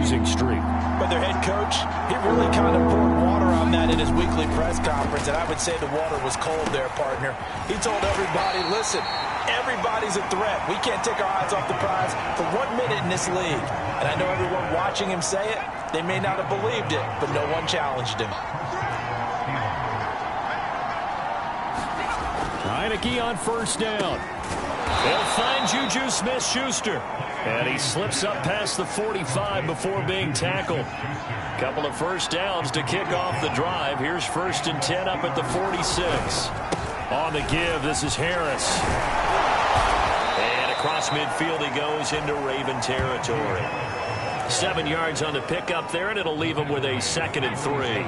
losing streak. But their head coach, he really kind of poured water on that in his weekly press conference, and I would say the water was cold there, partner. He told everybody, listen, everybody's a threat. We can't take our eyes off the prize for 1 minute in this league. And I know everyone watching him say it, they may not have believed it, but no one challenged him. Heineke on first down. They'll find Juju Smith-Schuster. And he slips up past the 45 before being tackled. Couple of first downs to kick off the drive. Here's 1st and 10 up at the 46. On the give, this is Harris. And across midfield he goes into Raven territory. 7 yards on the pickup there, and it'll leave him with a 2nd and 3.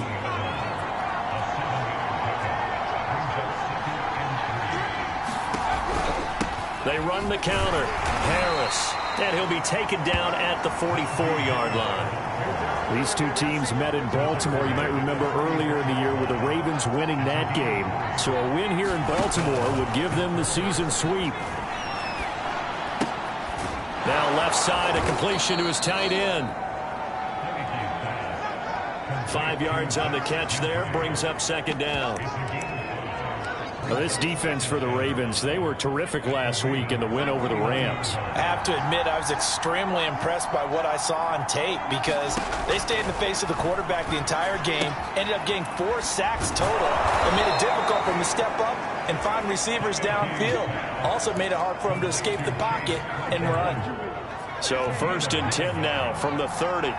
They run the counter. Harris. And he'll be taken down at the 44-yard line. These two teams met in Baltimore. You might remember earlier in the year with the Ravens winning that game. So a win here in Baltimore would give them the season sweep. Now left side, a completion to his tight end. 5 yards on the catch there, brings up 2nd down. Well, this defense for the Ravens, they were terrific last week in the win over the Rams. I have to admit, I was extremely impressed by what I saw on tape because they stayed in the face of the quarterback the entire game, ended up getting 4 sacks total. It made it difficult for him to step up and find receivers downfield. Also made it hard for him to escape the pocket and run. So 1st and 10 now from the 30.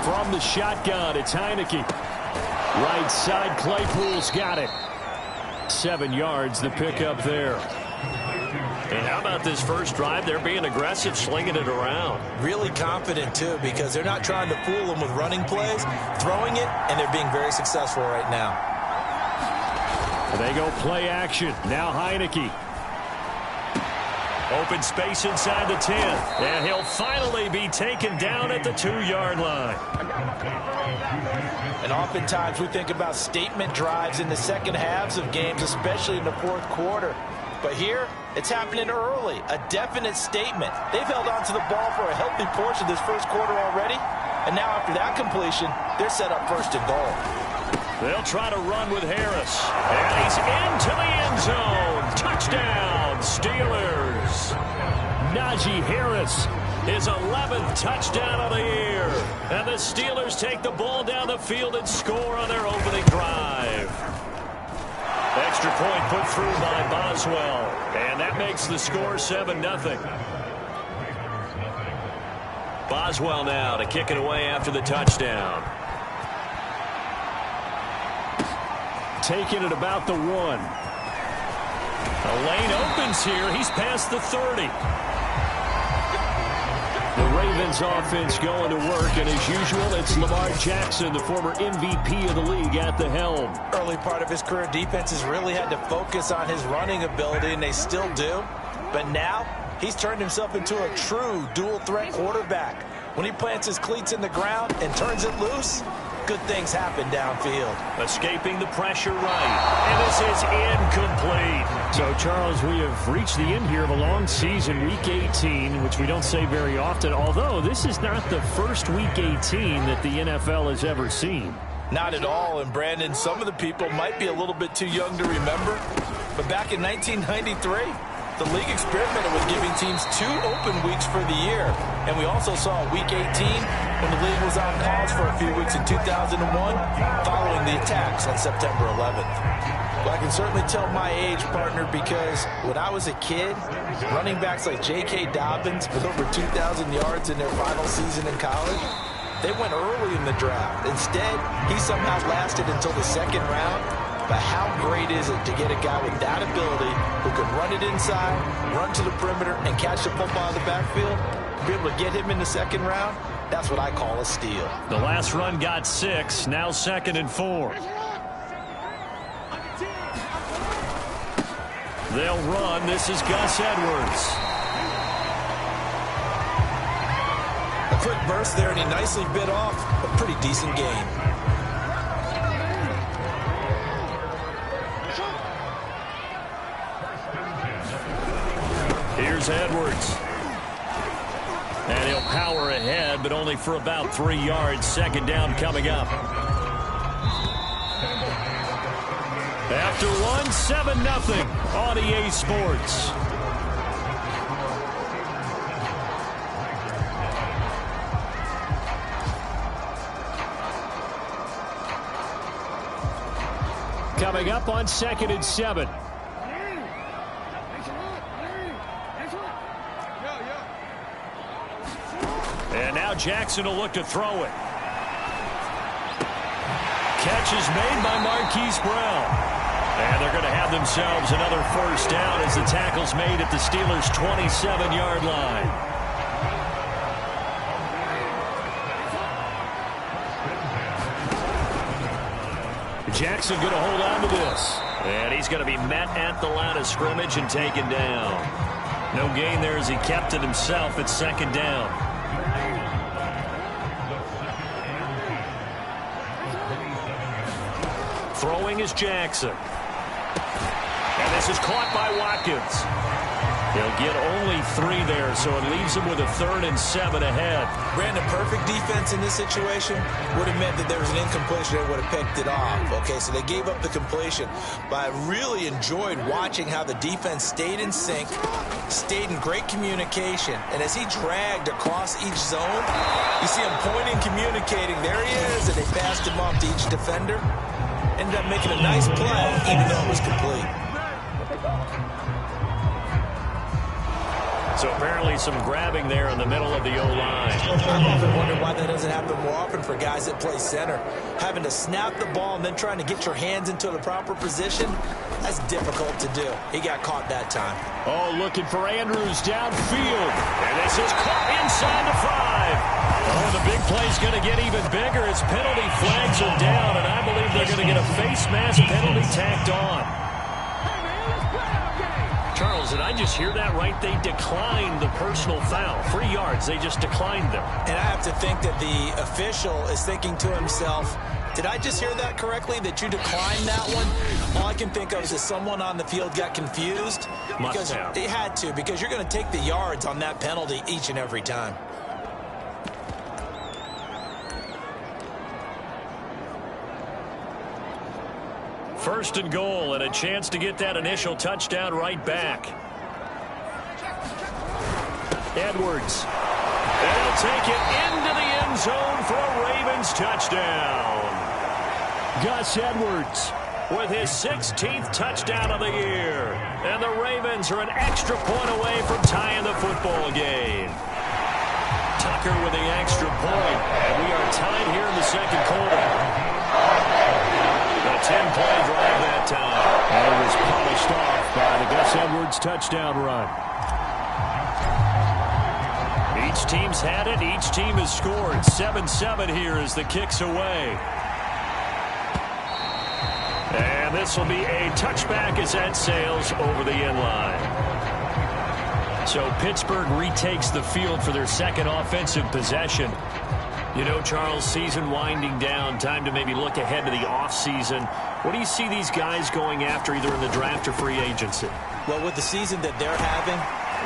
From the shotgun, it's Heineke. Right side, Claypool's got it. 7 yards, the pickup there. And how about this first drive? They're being aggressive, slinging it around. Really confident, too, because they're not trying to fool them with running plays, throwing it, and they're being very successful right now. They go play action. Now Heineke. Open space inside the 10. And he'll finally be taken down at the 2-yard line. And oftentimes we think about statement drives in the second halves of games, especially in the 4th quarter. But here, it's happening early. A definite statement. They've held on to the ball for a healthy portion of this 1st quarter already. And now after that completion, they're set up 1st and goal. They'll try to run with Harris. And he's into the end zone. Touchdown, Steelers. Najee Harris, his 11th touchdown of the year. And the Steelers take the ball down the field and score on their opening drive. Extra point put through by Boswell. And that makes the score 7-0. Boswell now to kick it away after the touchdown. Taking it about the 1. A lane opens here. He's past the 30. The Ravens offense going to work, and as usual, it's Lamar Jackson, the former MVP of the league, at the helm. Early part of his career, defenses really had to focus on his running ability, and they still do. But now, he's turned himself into a true dual-threat quarterback. When he plants his cleats in the ground and turns it loose, good things happen downfield. Escaping the pressure right. And this is incomplete. So, Charles, we have reached the end here of a long season, Week 18, which we don't say very often, although this is not the first Week 18 that the NFL has ever seen. Not at all, and Brandon, some of the people might be a little bit too young to remember, but back in 1993, the league experimented with giving teams 2 open weeks for the year. And we also saw Week 18 when the league was on pause for a few weeks in 2001 following the attacks on September 11th. Well, I can certainly tell my age, partner, because when I was a kid, running backs like J.K. Dobbins with over 2,000 yards in their final season in college, they went early in the draft. Instead, he somehow lasted until the 2nd round. But how great is it to get a guy with that ability who can run it inside, run to the perimeter, and catch the football in the backfield? Be able to get him in the 2nd round? That's what I call a steal. The last run got 6, now 2nd and 4. They'll run. This is Gus Edwards. A quick burst there, and he nicely bit off a pretty decent gain. Here's Edwards. And he'll power ahead, but only for about 3 yards. Second down coming up. After one, 7-0 on EA Sports. Coming up on 2nd and 7. And now Jackson will look to throw it. Catch is made by Marquise Brown. And they're going to have themselves another first down as the tackle's made at the Steelers' 27-yard line. Jackson going to hold on to this. And he's going to be met at the line of scrimmage and taken down. No gain there as he kept it himself at second down. Throwing is Jackson. And this is caught by Watkins. He'll get only 3 there, so it leaves him with a 3rd and 7 ahead. Brandon, perfect defense in this situation would have meant that there was an incompletion that would have picked it off. Okay, so they gave up the completion. But I really enjoyed watching how the defense stayed in sync, stayed in great communication. And as he dragged across each zone, you see him pointing, communicating. There he is, and they passed him off to each defender. Ended up making a nice play, even though it was complete. So apparently some grabbing there in the middle of the O-line. I've often wondered why that doesn't happen more often for guys that play center. Having to snap the ball and then trying to get your hands into the proper position, that's difficult to do. He got caught that time. Oh, looking for Andrews downfield. And this is caught inside the 5. Oh, the big play's going to get even bigger as penalty flags are down, and I believe they're going to get a face mask penalty tacked on. Charles, did I just hear that right? They declined the personal foul. 3 yards, they just declined them. And I have to think that the official is thinking to himself, did I just hear that correctly, that you declined that one? All I can think of is that someone on the field got confused. Must have. They had to, because you're going to take the yards on that penalty each and every time. First and goal, and a chance to get that initial touchdown right back. Edwards. And he'll take it into the end zone for a Ravens touchdown. Gus Edwards with his 16th touchdown of the year. And the Ravens are an extra point away from tying the football game. Tucker with the extra point, and we are tied here in the second quarter. 10-play drive that time. And it was polished off by the Gus Edwards touchdown run. Each team's had it. Each team has scored. 7-7 here as the kick's away. And this will be a touchback as that sails over the end line. So Pittsburgh retakes the field for their second offensive possession. You know, Charles, season winding down, time to maybe look ahead to the offseason. What do you see these guys going after either in the draft or free agency? Well, with the season that they're having,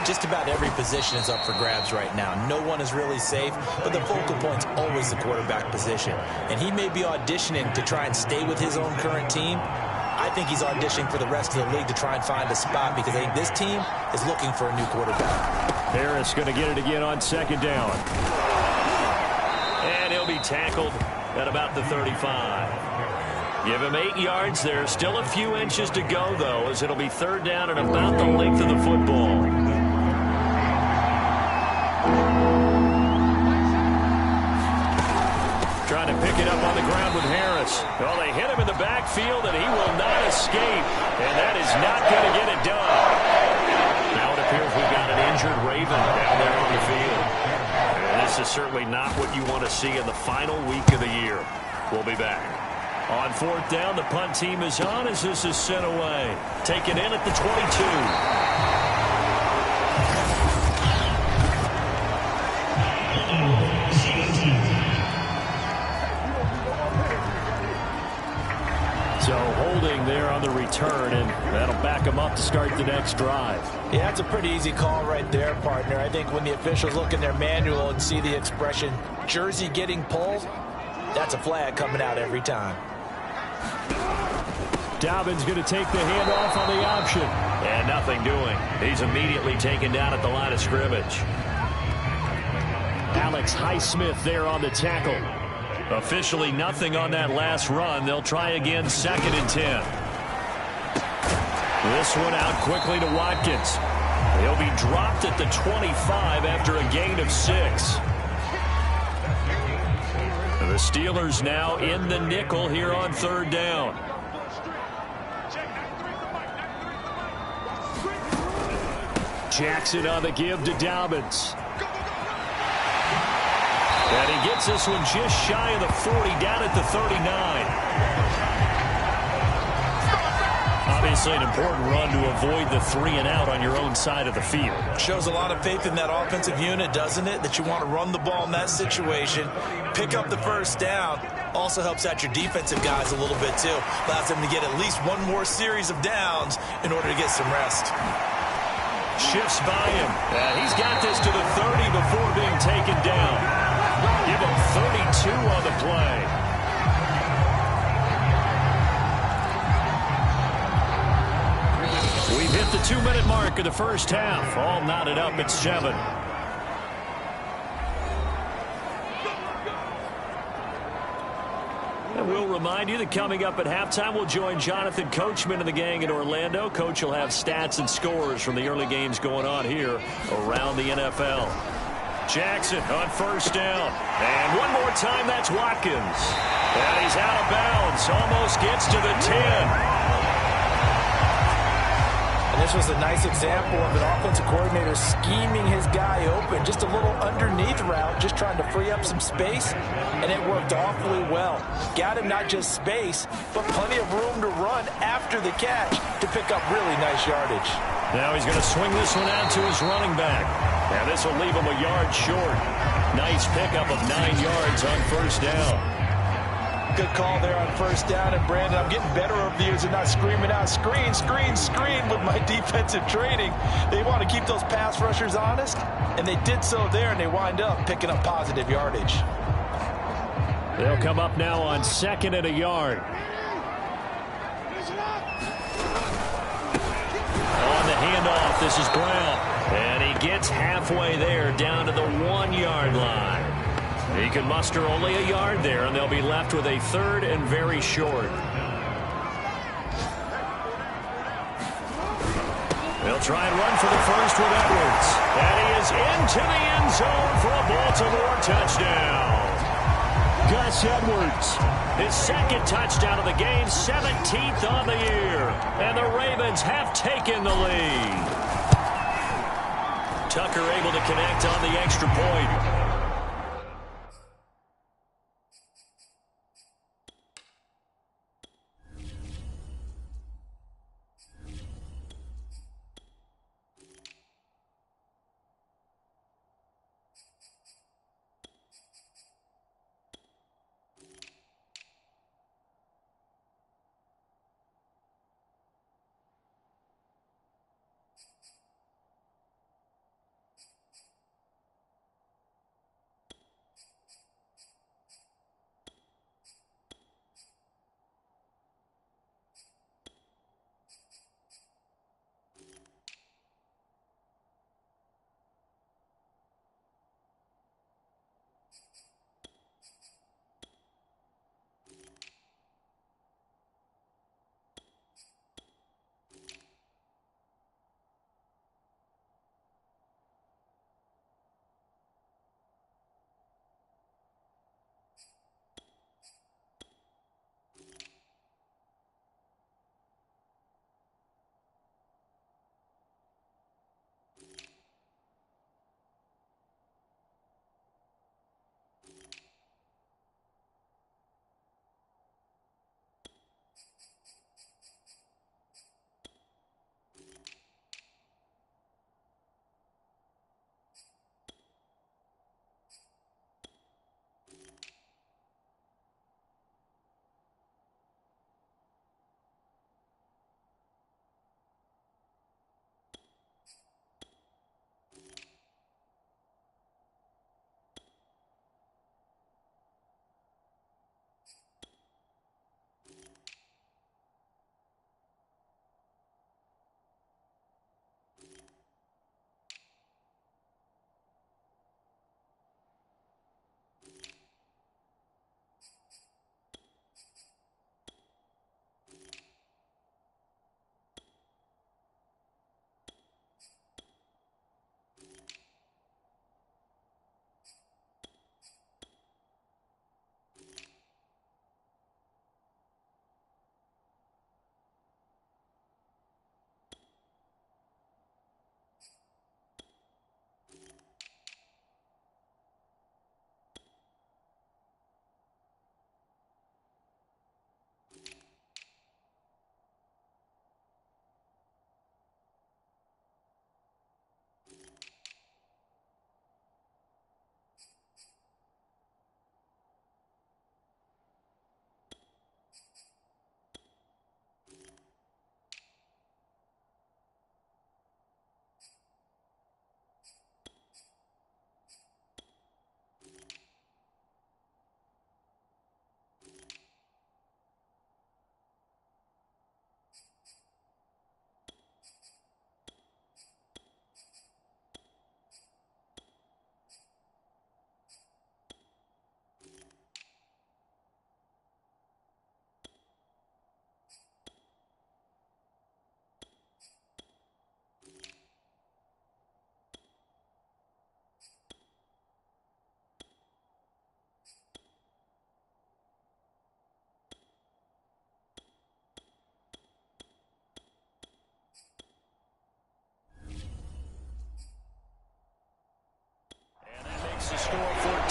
just about every position is up for grabs right now. No one is really safe, but the focal point's always the quarterback position. And he may be auditioning to try and stay with his own current team. I think he's auditioning for the rest of the league to try and find a spot because I think this team is looking for a new quarterback. Harris going to get it again on second down. And he'll be tackled at about the 35. Give him 8 yards there. Still a few inches to go, though, as it'll be third down and about the length of the football. Trying to pick it up on the ground with Harris. Well, they hit him in the backfield, and he will not escape. And that is not going to get it done. Now it appears we've got an injured Raven down there on the field. And this is certainly not what you want to see in the final week of the year. We'll be back. On fourth down, the punt team is on as this is sent away. Taken in at the 22. So holding there on the return, and that'll back them up to start the next drive. Yeah, that's a pretty easy call right there, partner. I think when the officials look in their manual and see the expression, jersey getting pulled, that's a flag coming out every time. Dobbins going to take the handoff on the option. And nothing doing. He's immediately taken down at the line of scrimmage. Alex Highsmith there on the tackle. Officially nothing on that last run. They'll try again, 2nd and 10. This one out quickly to Watkins. He'll be dropped at the 25 after a gain of 6. The Steelers now in the nickel here on 3rd down. Jackson on the give to Dobbins. And he gets this one just shy of the 40, down at the 39. Obviously an important run to avoid the 3 and out on your own side of the field. Shows a lot of faith in that offensive unit, doesn't it? That you want to run the ball in that situation, pick up the 1st down. Also helps out your defensive guys a little bit too. Allows them to get at least one more series of downs in order to get some rest. Shifts by him. He's got this to the 30 before being taken down. Give him 32 on the play. We've hit the 2-minute mark of the first half. All knotted up at 7. And we'll remind you that coming up at halftime, we'll join Jonathan Coachman and the gang in Orlando. Coach will have stats and scores from the early games going on here around the NFL. Jackson on 1st down. And one more time, that's Watkins. And he's out of bounds. Almost gets to the 10. And this was a nice example of an offensive coordinator scheming his guy open. Just a little underneath route, just trying to free up some space. And it worked awfully well. Got him not just space, but plenty of room to run after the catch to pick up really nice yardage. Now he's going to swing this one out to his running back. And this will leave him a yard short. Nice pickup of 9 yards on 1st down. Good call there on 1st down. And, Brandon, I'm getting better over the years and not screaming out, screen, screen, screen with my defensive training. They want to keep those pass rushers honest, and they did so there, and they wind up picking up positive yardage. They'll come up now on 2nd and a yard. On the handoff, this is Brown. And he gets halfway there, down to the 1-yard line. He can muster only a yard there, and they'll be left with a 3rd and very short. They'll try and run for the first with Edwards. And he is into the end zone for a Baltimore touchdown. Gus Edwards, his 2nd touchdown of the game, 17th on the year. And the Ravens have taken the lead. Tucker able to connect on the extra point.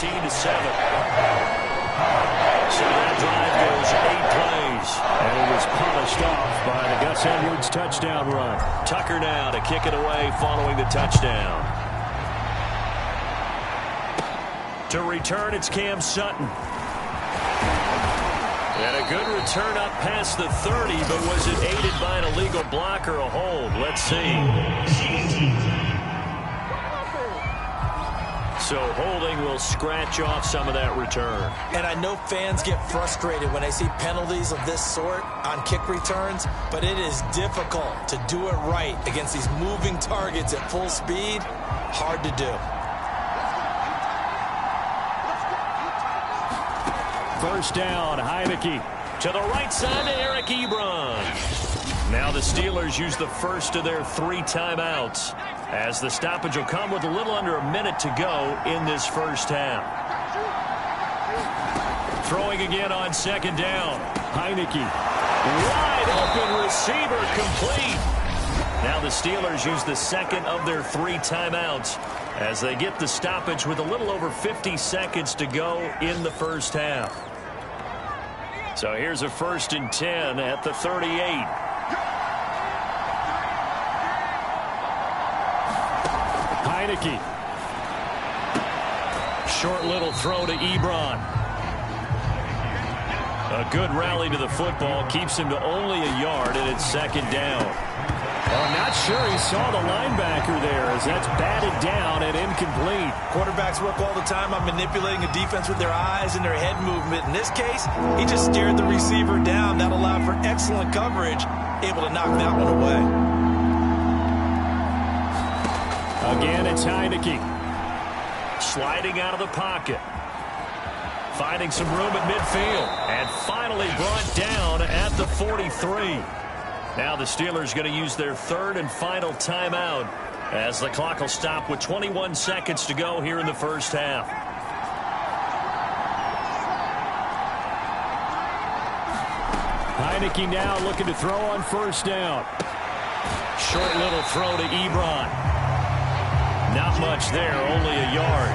So that drive goes 8 plays. And it was polished off by the Gus Edwards touchdown run. Tucker now to kick it away following the touchdown. To return, it's Cam Sutton. And a good return up past the 30, but was it aided by an illegal block or a hold? Let's see. So holding will scratch off some of that return. And I know fans get frustrated when they see penalties of this sort on kick returns, but it is difficult to do it right against these moving targets at full speed. Hard to do. First down, Heineke. To the right side to Eric Ebron. Now the Steelers use the first of their 3 timeouts, as the stoppage will come with a little under a minute to go in this first half. Throwing again on second down. Heineke. Wide open receiver, complete. Now the Steelers use the second of their 3 timeouts as they get the stoppage with a little over 50 seconds to go in the first half. So here's a 1st and 10 at the 38. Heineke. Short little throw to Ebron. A good rally to the football keeps him to only a yard, and it's second down. Well, I'm not sure he saw the linebacker there, as that's batted down and incomplete. Quarterbacks work all the time on manipulating a defense with their eyes and their head movement. In this case, he just stared the receiver down. That allowed for excellent coverage, able to knock that one away. Again, it's Heineke. Sliding out of the pocket. Finding some room at midfield. And finally brought down at the 43. Now the Steelers going to use their 3rd and final timeout, as the clock will stop with 21 seconds to go here in the first half. Heineke now looking to throw on first down. Short little throw to Ebron. Not much there, only a yard.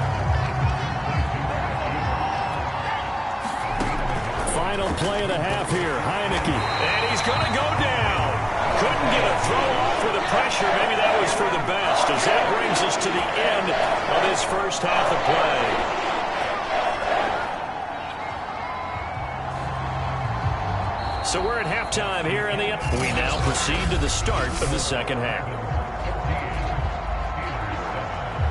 Final play of the half here, Heineke. And he's going to go down. Couldn't get a throw off with the pressure. Maybe that was for the best, as that brings us to the end of this first half of play. So we're at halftime here in the... We now proceed to the start of the second half.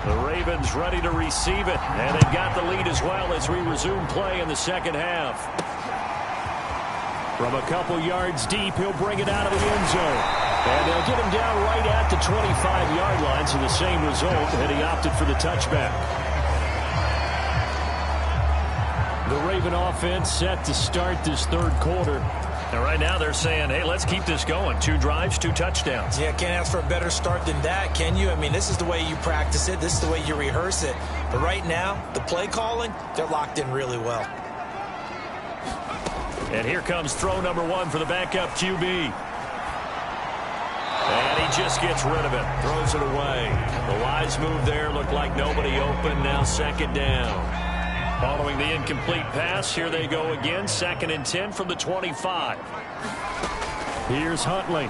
The Ravens ready to receive it, and they've got the lead as well as we resume play in the second half. From a couple yards deep, he'll bring it out of the end zone. And they'll get him down right at the 25-yard line, so the same result, and he opted for the touchback. The Raven offense set to start this 3rd quarter. And right now they're saying, hey, let's keep this going. 2 drives, 2 touchdowns. Yeah, can't ask for a better start than that, can you? I mean, this is the way you practice it. This is the way you rehearse it. But right now, the play calling, they're locked in really well. And here comes throw number 1 for the backup QB. And he just gets rid of it. Throws it away. The wise move there. Looked like nobody open. Now second down. Following the incomplete pass, here they go again. 2nd and 10 from the 25. Here's Huntley.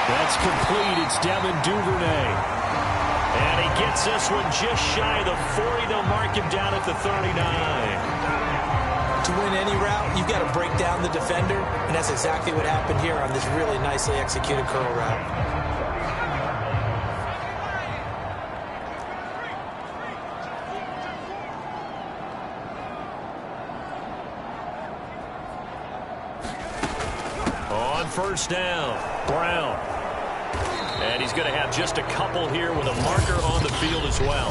That's complete. It's Devin Duvernay. And he gets this one just shy of the 40. They'll mark him down at the 39. To win any route, you've got to break down the defender, and that's exactly what happened here on this really nicely executed curl route. On first down, Brown. And he's going to have just a couple here with a marker on the field as well.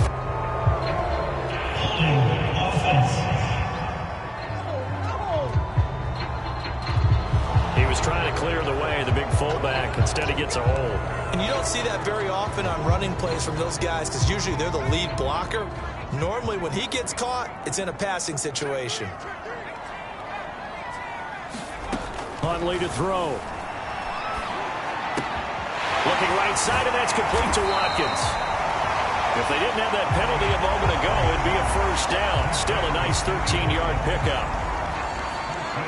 He was trying to clear the way, the big fullback. Instead, he gets a hold. And you don't see that very often on running plays from those guys, because usually they're the lead blocker. Normally, when he gets caught, it's in a passing situation. Huntley to throw. Looking right side, and that's complete to Watkins. If they didn't have that penalty a moment ago, it'd be a first down. Still a nice 13-yard pickup.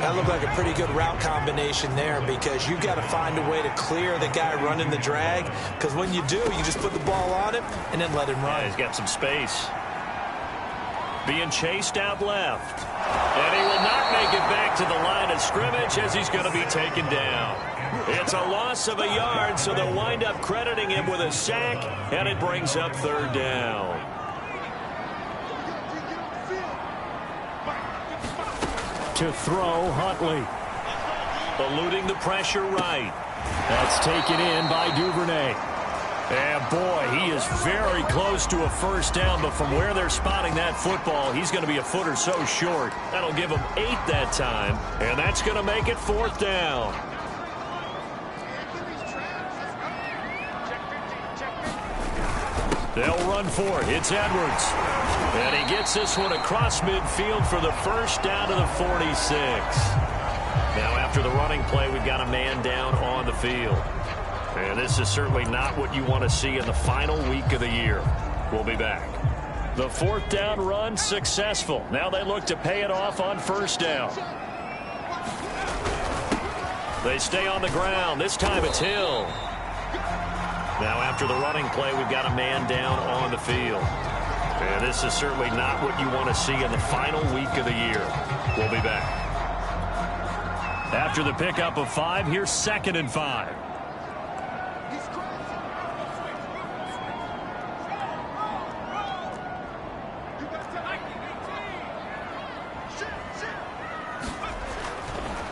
That looked like a pretty good route combination there, because you've got to find a way to clear the guy running the drag, because when you do, you just put the ball on him and then let him run. Yeah, he's got some space. Being chased out left. And he will not make it back to the line of scrimmage as he's going to be taken down. It's a loss of a yard, so they'll wind up crediting him with a sack, and it brings up third down. To throw, Huntley. Eluding the pressure right. That's taken in by Duvernay. And boy, he is very close to a first down, but from where they're spotting that football, he's going to be a foot or so short. That'll give him 8 that time, and that's going to make it fourth down. They'll run for it. It's Edwards. And he gets this one across midfield for the first down to the 46. Now, after the running play, we've got a man down on the field. And this is certainly not what you want to see in the final week of the year. We'll be back. The fourth down run successful. Now they look to pay it off on first down. They stay on the ground. This time it's Hill. Now after the running play, we've got a man down on the field. And this is certainly not what you want to see in the final week of the year. We'll be back. After the pickup of 5, here's 2nd and 5.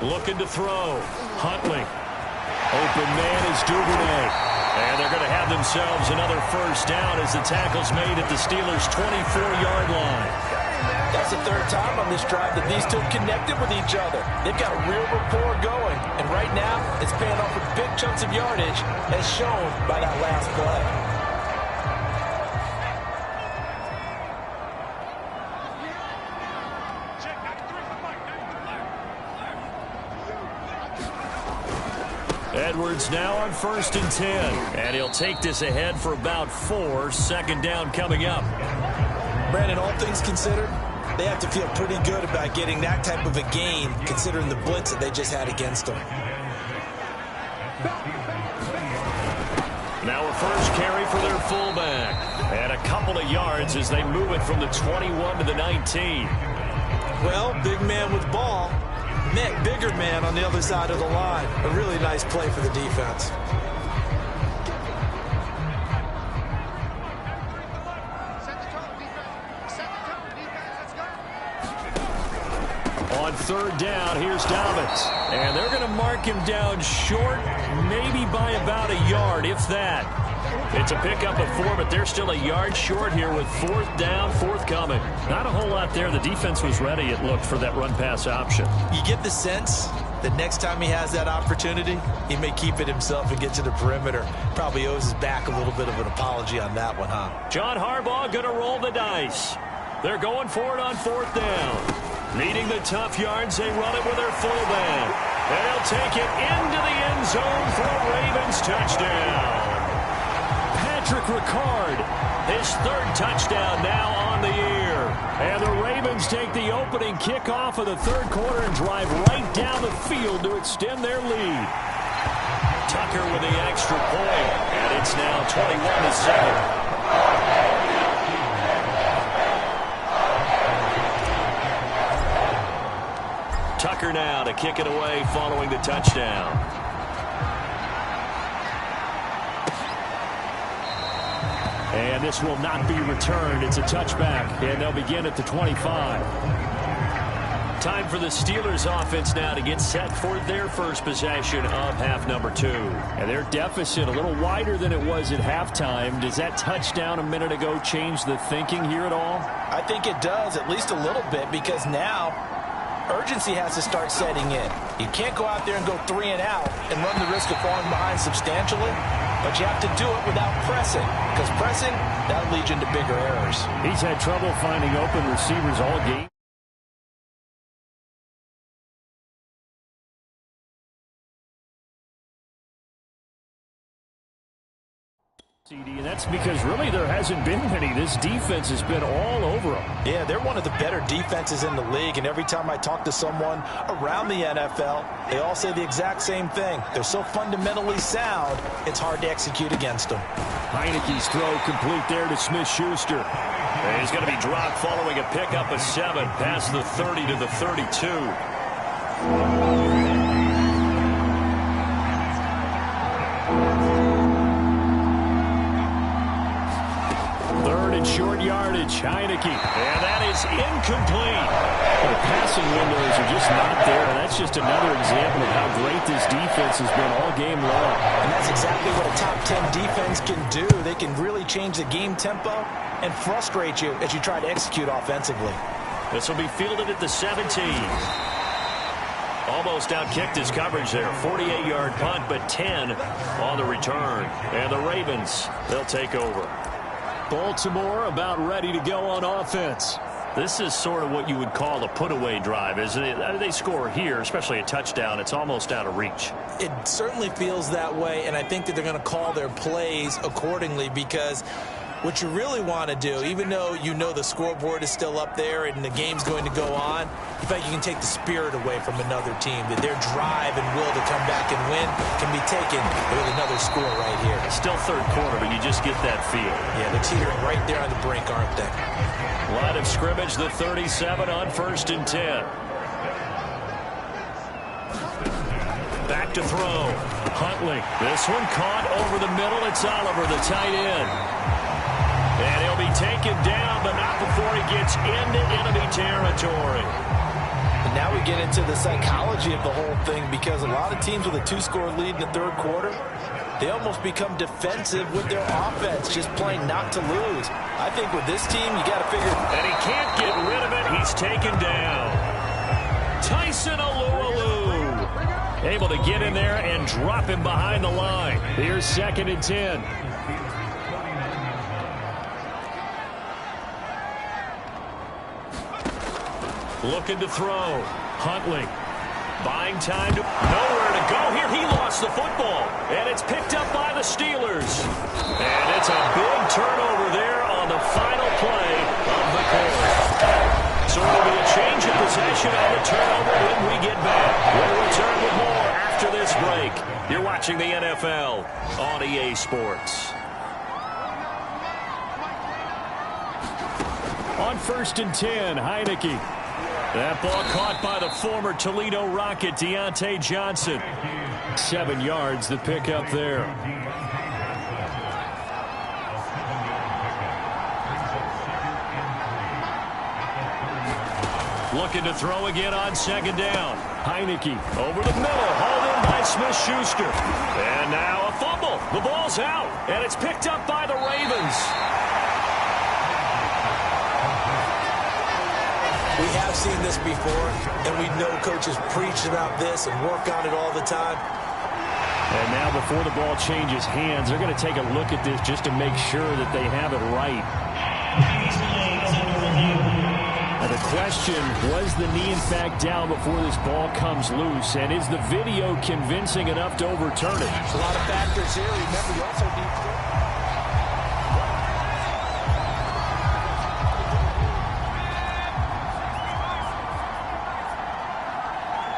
Looking to throw. Huntley. Open man is Duvernay. And they're going to have themselves another first down as the tackle's made at the Steelers' 24-yard line. That's the third time on this drive that these two have connected with each other. They've got a real rapport going. And right now, it's paying off with big chunks of yardage, as shown by that last play. Edwards now on 1st and 10. And he'll take this ahead for about 4. 2nd down coming up. Brandon, all things considered, they have to feel pretty good about getting that type of a gain, considering the blitz that they just had against them. Now a first carry for their fullback. And a couple of yards as they move it from the 21 to the 19. Well, big man with ball met bigger man on the other side of the line. A really nice play for the defense. On 3rd down, here's Dobbins. And they're going to mark him down short, maybe by about a yard, if that. It's a pickup of 4, but they're still a yard short here with 4th down, forthcoming. Not a whole lot there. The defense was ready, it looked, for that run-pass option. You get the sense that next time he has that opportunity, he may keep it himself and get to the perimeter. Probably owes his back a little bit of an apology on that one, huh? John Harbaugh going to roll the dice. They're going for it on 4th down. Needing the tough yards, they run it with their fullback. And they'll take it into the end zone for a Ravens touchdown. Patrick Ricard, his 3rd touchdown now on the year. And the Ravens take the opening kickoff of the 3rd quarter and drive right down the field to extend their lead. Tucker with the extra point, and it's now 21-7. Tucker now to kick it away following the touchdown. And this will not be returned. It's a touchback, and they'll begin at the 25. Time for the Steelers offense now to get set for their first possession of half number 2. And their deficit a little wider than it was at halftime. Does that touchdown a minute ago change the thinking here at all? I think it does, at least a little bit, because now urgency has to start setting in. You can't go out there and go 3 and out and run the risk of falling behind substantially, but you have to do it without pressing, because pressing, that'll lead you into bigger errors. He's had trouble finding open receivers all game. And that's because really there hasn't been any. This defense has been all over them. Yeah, they're one of the better defenses in the league, and every time I talk to someone around the NFL, they all say the exact same thing. They're so fundamentally sound, it's hard to execute against them. Heineke's throw complete there to Smith-Schuster. And he's going to be dropped following a pickup of 7 past the 30 to the 32. Short yardage, Heineke, and that is incomplete. The passing windows are just not there, and that's just another example of how great this defense has been all game long. And that's exactly what a top 10 defense can do. They can really change the game tempo and frustrate you as you try to execute offensively. This will be fielded at the 17. Almost outkicked his coverage there. 48-yard punt, but 10 on the return. And the Ravens, they'll take over. Baltimore about ready to go on offense. This is sort of what you would call a put-away drive. As they score here, especially a touchdown, it's almost out of reach. It certainly feels that way, and I think that they're going to call their plays accordingly, because what you really want to do, even though you know the scoreboard is still up there and the game's going to go on, in fact, you can take the spirit away from another team, that their drive and will to come back and win can be taken with another score right here. It's still third quarter, but you just get that feel. Yeah, they're teetering right there on the brink, aren't they? Line of scrimmage, the 37 on 1st and 10. Back to throw. Huntley. This one caught over the middle. It's Oliver, the tight end. And he'll be taken down, but not before he gets into enemy territory. And now we get into the psychology of the whole thing, because a lot of teams with a 2-score lead in the third quarter, they almost become defensive with their offense, just playing not to lose. I think with this team, you got to figure. And he can't get rid of it. He's taken down. Tyson Alualu able to get in there and drop him behind the line. Here's 2nd and 10. Looking to throw. Huntley. Buying time to nowhere to go here. He lost the football. And it's picked up by the Steelers. And it's a big turnover there on the final play of the quarter. So it'll be a change of possession on the turnover when we get back. We'll return with more after this break. You're watching the NFL on EA Sports. On 1st and 10, Heineke. That ball caught by the former Toledo Rocket, Deontay Johnson. 7 yards, the pickup there. Looking to throw again on 2nd down. Heineke over the middle, hauled in by Smith-Schuster. And now a fumble. The ball's out, and it's picked up by the Ravens. We have seen this before, and we know coaches preach about this and work on it all the time. And now before the ball changes hands, they're going to take a look at this just to make sure that they have it right. Now the question, was the knee in fact down before this ball comes loose? And is the video convincing enough to overturn it? There's a lot of factors here. Remember, you also need to...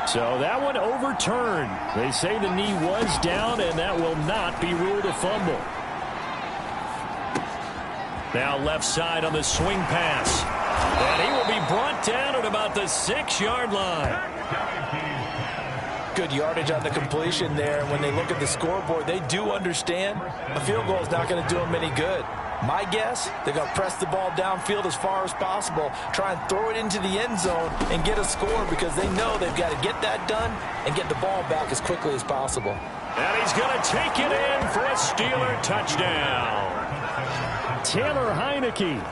So that one overturned. They say the knee was down, and that will not be ruled a fumble. Now left side on the swing pass. And he will be brought down at about the 6-yard line. Good yardage on the completion there. And when they look at the scoreboard, they do understand a field goal is not going to do them any good. My guess, they're going to press the ball downfield as far as possible, try and throw it into the end zone and get a score, because they know they've got to get that done and get the ball back as quickly as possible. And he's going to take it in for a Steeler touchdown. Taylor Heineke,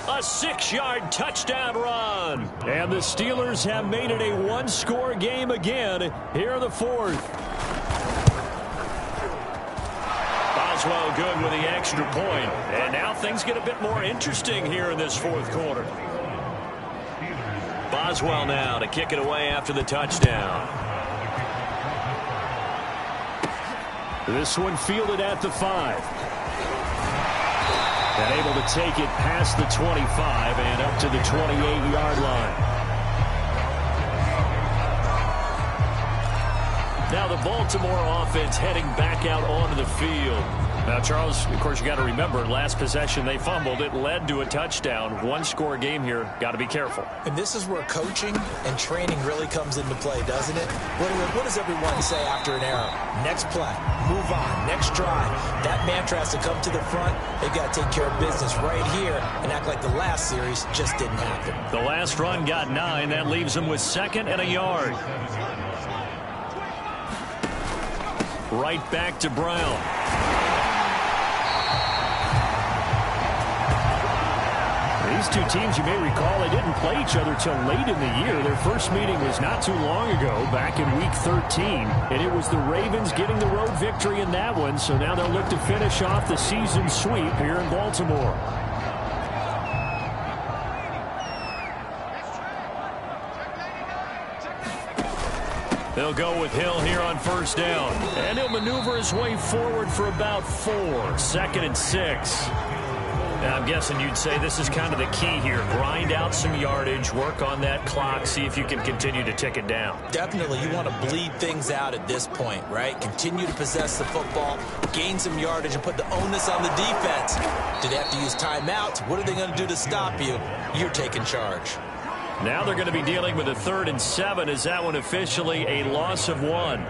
a 6-yard touchdown run. And the Steelers have made it a 1-score game again here in the 4th. Boswell good with the extra point. And now things get a bit more interesting here in this 4th quarter. Boswell now to kick it away after the touchdown. This one fielded at the 5. And able to take it past the 25 and up to the 28-yard line. Now the Baltimore offense heading back out onto the field. Now, Charles, of course, you got to remember, last possession they fumbled. It led to a touchdown. One-score game here. Got to be careful. And this is where coaching and training really comes into play, doesn't it? What does everyone say after an error? Next play, move on, next drive. That mantra has to come to the front. They've got to take care of business right here and act like the last series just didn't happen. The last run got 9. That leaves them with 2nd and a yard. Right back to Brown. These two teams, you may recall, they didn't play each other till late in the year. Their first meeting was not too long ago, back in Week 13. And it was the Ravens getting the road victory in that one. So now they'll look to finish off the season sweep here in Baltimore. They'll go with Hill here on first down. And he'll maneuver his way forward for about 4. 2nd and 6. Now, I'm guessing you'd say this is kind of the key here. Grind out some yardage, work on that clock, see if you can continue to tick it down. Definitely, you want to bleed things out at this point, right? Continue to possess the football, gain some yardage, and put the onus on the defense. Do they have to use timeouts? What are they going to do to stop you? You're taking charge. Now they're going to be dealing with a 3rd and 7. Is that one officially a loss of 1?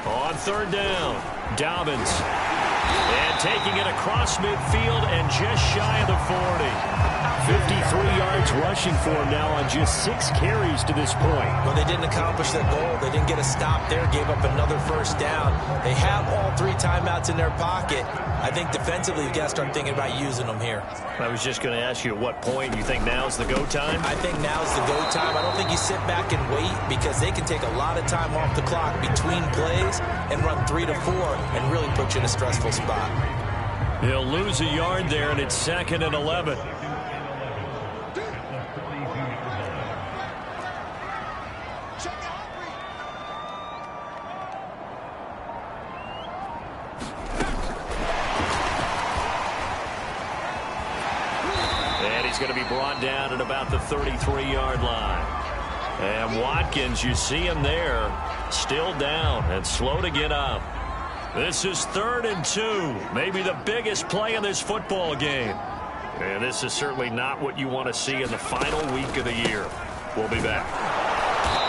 On 3rd down, Dobbins. And taking it across midfield and just shy of the 40. 53 yards rushing for him now on just 6 carries to this point. Well, they didn't accomplish their goal. They didn't get a stop there, gave up another first down. They have all 3 timeouts in their pocket. I think defensively, you've got to start thinking about using them here. I was just going to ask you at what point you think now's the go time? I think now's the go time. I don't think you sit back and wait because they can take a lot of time off the clock between plays and run 3 to 4 and really put you in a stressful spot. He'll lose a yard there, and it's 2nd and 11. Going to be brought down at about the 33-yard line. And Watkins, you see him there, still down and slow to get up. This is 3rd and 2, maybe the biggest play in this football game. And this is certainly not what you want to see in the final week of the year. We'll be back.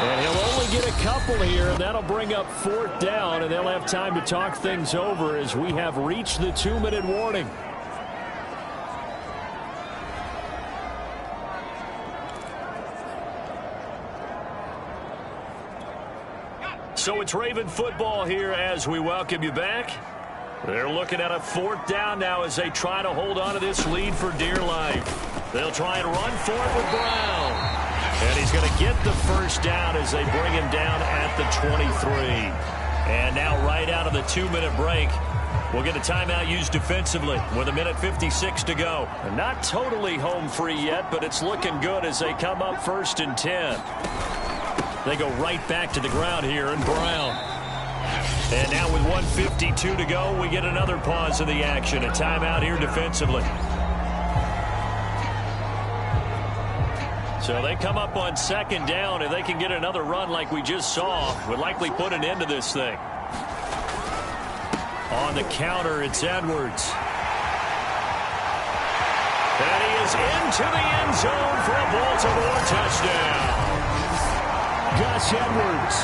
And he'll only get a couple here, and that'll bring up 4th down, and they'll have time to talk things over as we have reached the 2-minute warning. So it's Raven football here as we welcome you back. They're looking at a 4th down now as they try to hold on to this lead for dear life. They'll try and run for it with Brown. And he's going to get the first down as they bring him down at the 23. And now right out of the 2-minute break, we'll get a timeout used defensively with 1:56 to go. And not totally home free yet, but it's looking good as they come up 1st and 10. They go right back to the ground here, and Brown. And now with 1:52 to go, we get another pause of the action. A timeout here defensively. So they come up on 2nd down. If they can get another run like we just saw, would likely put an end to this thing. On the counter, it's Edwards. And he is into the end zone for a Baltimore touchdown. Gus Edwards,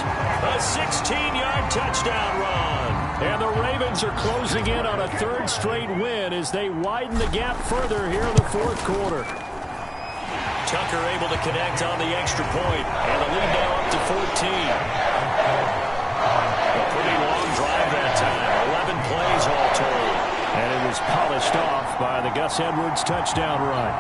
a 16-yard touchdown run. And the Ravens are closing in on a 3rd straight win as they widen the gap further here in the 4th quarter. Tucker able to connect on the extra point, and the lead now up to 14. A pretty long drive that time, 11 plays all told. And it was polished off by the Gus Edwards touchdown run.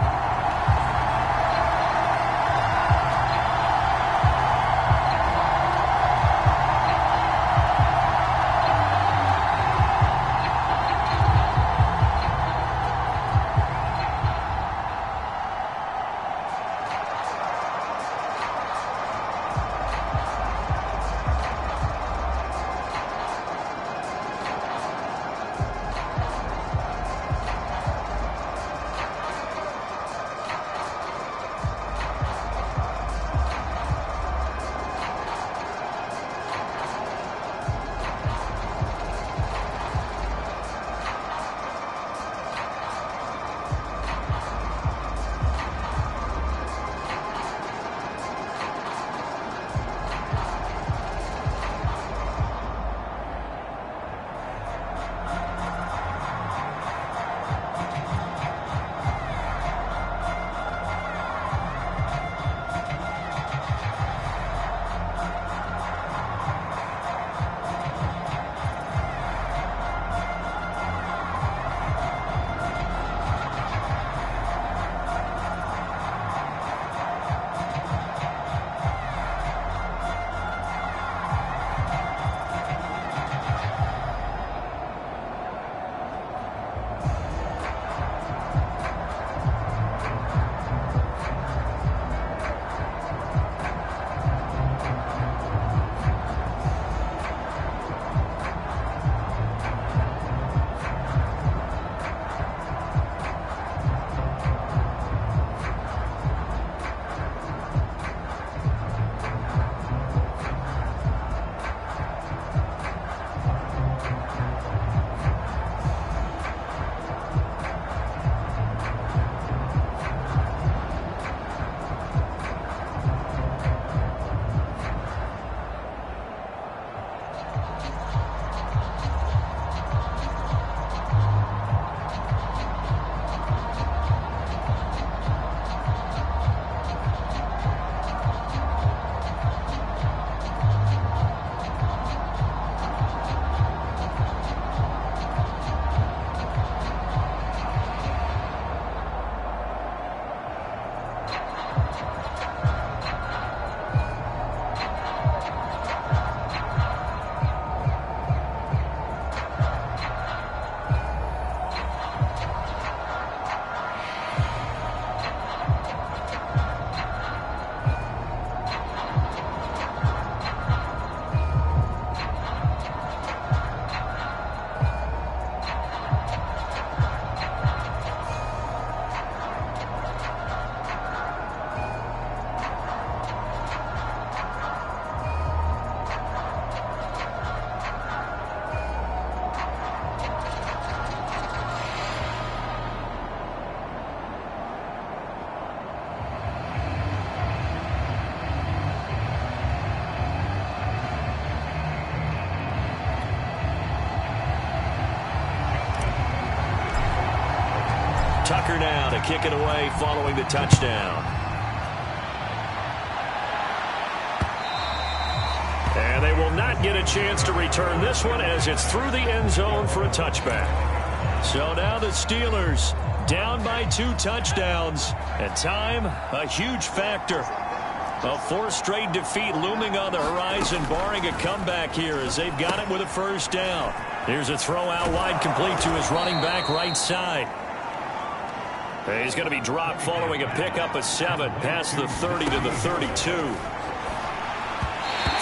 Steeler now to kick it away following the touchdown. And they will not get a chance to return this one as it's through the end zone for a touchback. So now the Steelers down by 2 touchdowns. And time, a huge factor. A 4th straight defeat looming on the horizon, barring a comeback here as they've got it with a first down. Here's a throw out wide, complete to his running back right side. He's going to be dropped following a pickup of 7 past the 30 to the 32.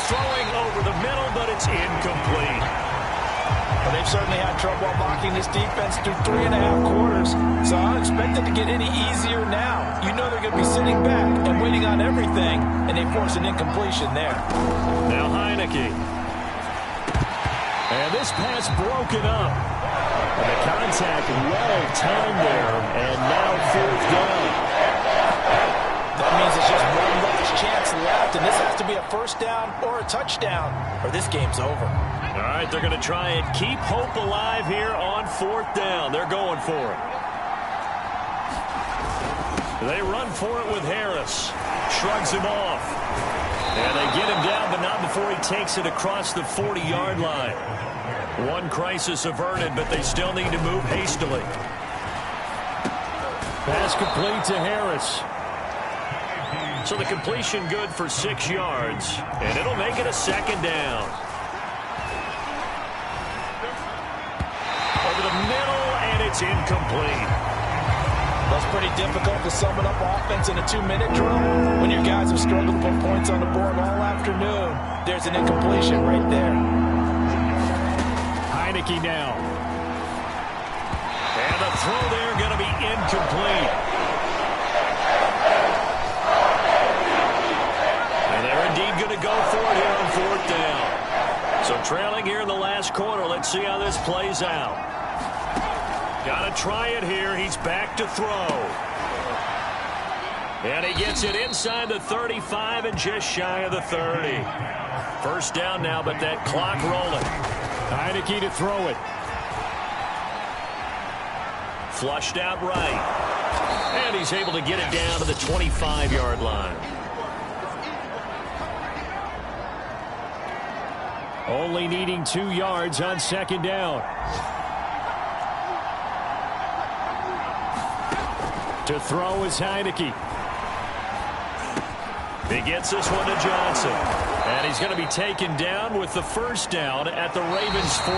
Throwing over the middle, but it's incomplete. Well, they've certainly had trouble blocking this defense through 3.5 quarters, so I don't expect it to get any easier now. You know they're going to be sitting back and waiting on everything, and they force an incompletion there. Now Heineke. And this pass broken up. And the contact well timed there, and now 4th down. That means it's just one last chance left, and this has to be a first down or a touchdown, or this game's over. All right, they're going to try and keep hope alive here on 4th down. They're going for it. They run for it with Harris. Shrugs him off. And they get him down, but not before he takes it across the 40-yard line. One crisis averted, but they still need to move hastily. Pass complete to Harris. So the completion good for 6 yards, and it'll make it a 2nd down. Over the middle, and it's incomplete. That's pretty difficult to sum it up offense in a 2-minute drill. When your guys have struggled to put points on the board all afternoon, there's an incompletion right there. Heineke now. And the throw there going to be incomplete. And they're indeed going to go for it here on 4th down. So trailing here in the last quarter. Let's see how this plays out. Got to try it here. He's back to throw. And he gets it inside the 35 and just shy of the 30. First down now, but that clock rolling. Heineke to throw it. Flushed out right. And he's able to get it down to the 25-yard line. Only needing 2 yards on 2nd down. To throw is Heineke. He gets this one to Johnson. And he's going to be taken down with the first down at the Ravens 14.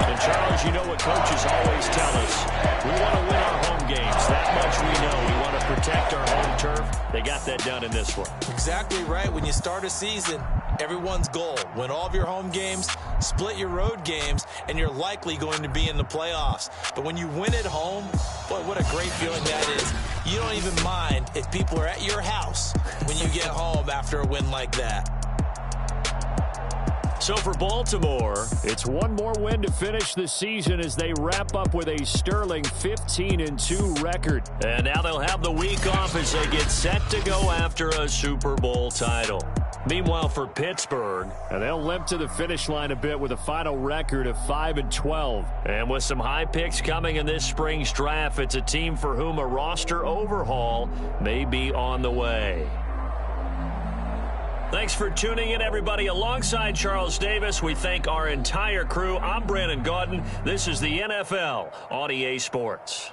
And Charles, you know what coaches always tell us. We want to win our home games. That much we know. We want to protect our home turf. They got that done in this one. Exactly right. When you start a season, everyone's goal, win all of your home games, split your road games, and you're likely going to be in the playoffs. But when you win at home, boy, what a great feeling that is. You don't even mind if people are at your house when you get home after a win like that. So for Baltimore, it's one more win to finish the season as they wrap up with a sterling 15-2 record. And now they'll have the week off as they get set to go after a Super Bowl title. Meanwhile, for Pittsburgh, and they'll limp to the finish line a bit with a final record of 5-12. And with some high picks coming in this spring's draft, it's a team for whom a roster overhaul may be on the way. Thanks for tuning in, everybody. Alongside Charles Davis, we thank our entire crew. I'm Brandon Gaudin. This is the NFL on EA Sports.